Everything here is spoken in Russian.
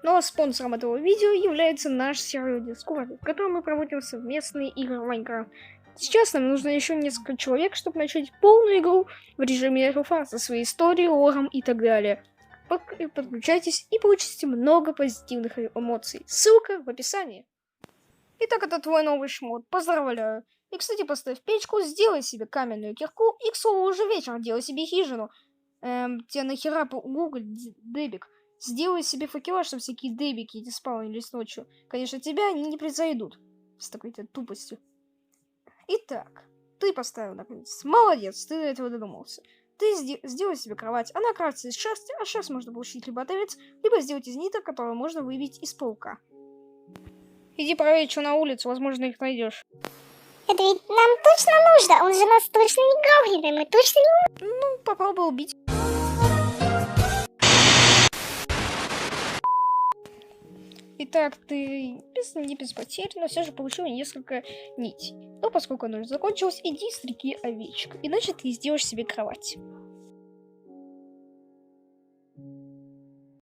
Но спонсором этого видео является наш сервер Discord, в котором мы проводим совместные игры в Minecraft. Сейчас нам нужно еще несколько человек, чтобы начать полную игру в режиме RFA со своей историей, лором и так далее. Подключайтесь и получите много позитивных эмоций. Ссылка в описании. Итак, это твой новый шмот. Поздравляю. И, кстати, поставь печку, сделай себе каменную кирку и, к слову, уже вечером делай себе хижину. Тебе нахера гуглить, Дебик? Сделай себе факела, чтобы всякие дебики эти спавнились ночью. Конечно, тебя они не произойдут с такой-то тупостью. Итак, ты поставил, наконец. Молодец, ты до этого додумался. Ты сделай себе кровать. Она крафтится из шерсти, а шерсть можно получить либо от овец, либо сделать из ниток, которые можно выбить из паука. Иди проверь, что на улице, возможно, их найдешь. Это ведь нам точно нужно, он же нас точно не гаврит, мы точно не... Ну, попробуй убить. Итак, ты не без потерь, но все же получил несколько нитей. Но поскольку оно уже закончилось, иди стриги овечек, иначе ты сделаешь себе кровать.